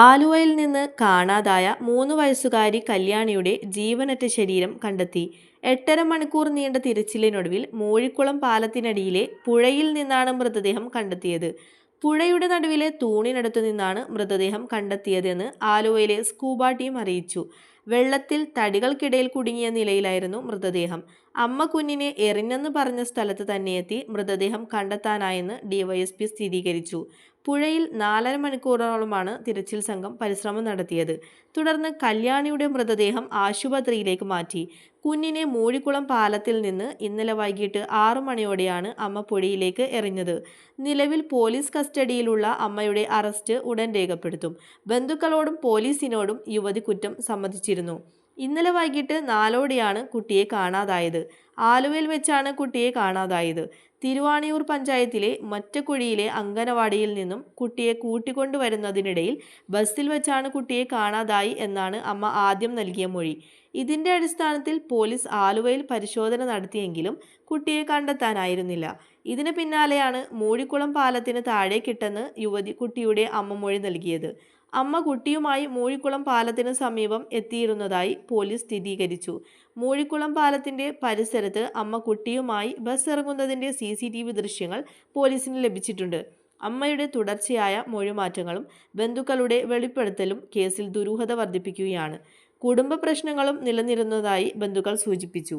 ആലുവയിൽ നിന്ന് കാണാതായ 3 വയസ്സുകാരി കല്യാണിയുടെ ജീവനറ്റ ശരീരം കണ്ടെത്തി. 8.5 മണിക്കൂർ നീണ്ട തിരച്ചിലിനൊടുവിൽ മൂഴിക്കുളം പാലത്തിനടിയിലെ പുഴയിൽ നിന്നാണ് മൃതദേഹം കണ്ടെത്തിയത്. പുഴയുടെ നടുവിലെ തൂണിനടുത്തു നിന്നാണ് മൃതദേഹം കണ്ടെത്തിയതെന്ന് ആലുവയിലെ സ്കൂബ ടീം അറിയിച്ചു. വെള്ളത്തിൽ തടികൾക്കിടയിൽ കുടുങ്ങിയ നിലയിലായിരുന്നു മൃതദേഹം. അമ്മ കുഞ്ഞിനെ എറിഞ്ഞെന്ന് പറഞ്ഞ സ്ഥലത്ത് തന്നെയെത്തി മൃതദേഹം കണ്ടെത്താനായെന്ന് ഡിവൈഎസ്പി സ്ഥിരീകരിച്ചു. പുഴയിൽ 4.5 മണിക്കൂറോളമാണ് തിരച്ചിൽ സംഘം പരിശ്രമം നടത്തിയത്. തുടർന്ന് കല്യാണിയുടെ മൃതദേഹം ആശുപത്രിയിലേക്ക് മാറ്റി. കുഞ്ഞിനെ മൂഴിക്കുളം പാലത്തിൽ നിന്ന് ഇന്നലെ വൈകിട്ട് 6 മണിയോടെയാണ് അമ്മ പുഴയിലേക്ക് എറിഞ്ഞത്. നിലവിൽ പോലീസ് കസ്റ്റഡിയിലുള്ള അമ്മയുടെ അറസ്റ്റ് ഉടൻ രേഖപ്പെടുത്തും. ബന്ധുക്കളോടും പോലീസിനോടും യുവതി കുറ്റം സമ്മതിച്ചിരുന്നു. ഇന്നലെ വൈകിട്ട് 4ഓടെയാണ് കുട്ടിയെ കാണാതായത്. ആലുവയിൽ വെച്ചാണ് കുട്ടിയെ കാണാതായത്. തിരുവാണിയൂർ പഞ്ചായത്തിലെ മറ്റക്കുഴിയിലെ അങ്കനവാടിയിൽ നിന്നും കുട്ടിയെ കൂട്ടിക്കൊണ്ടുവരുന്നതിനിടയിൽ ബസ്സിൽ വെച്ചാണ് കുട്ടിയെ കാണാതായി എന്നാണ് അമ്മ ആദ്യം നൽകിയ മൊഴി. ഇതിന്റെ അടിസ്ഥാനത്തിൽ പോലീസ് ആലുവയിൽ പരിശോധന നടത്തിയെങ്കിലും കുട്ടിയെ കണ്ടെത്താനായിരുന്നില്ല. ഇതിന് പിന്നാലെയാണ് മൂഴിക്കുളം പാലത്തിന് താഴേക്കിട്ടെന്ന് യുവതി കുട്ടിയുടെ അമ്മ മൊഴി നൽകിയത്. അമ്മ കുട്ടിയുമായി മൂഴിക്കുളം പാലത്തിന് സമീപം എത്തിയിരുന്നതായി പോലീസ് സ്ഥിരീകരിച്ചു. മൂഴിക്കുളം പാലത്തിന്റെ പരിസരത്ത് അമ്മ കുട്ടിയുമായി ബസ് ഇറങ്ങുന്നതിന്റെ CCTV ദൃശ്യങ്ങൾ പോലീസിന് ലഭിച്ചിട്ടുണ്ട്. അമ്മയുടെ തുടർച്ചയായ മൊഴിമാറ്റങ്ങളും ബന്ധുക്കളുടെ വെളിപ്പെടുത്തലും കേസിൽ ദുരൂഹത വർദ്ധിപ്പിക്കുകയാണ്. കുടുംബ പ്രശ്നങ്ങളും നിലനിന്നിരുന്നതായി ബന്ധുക്കൾ സൂചിപ്പിച്ചു.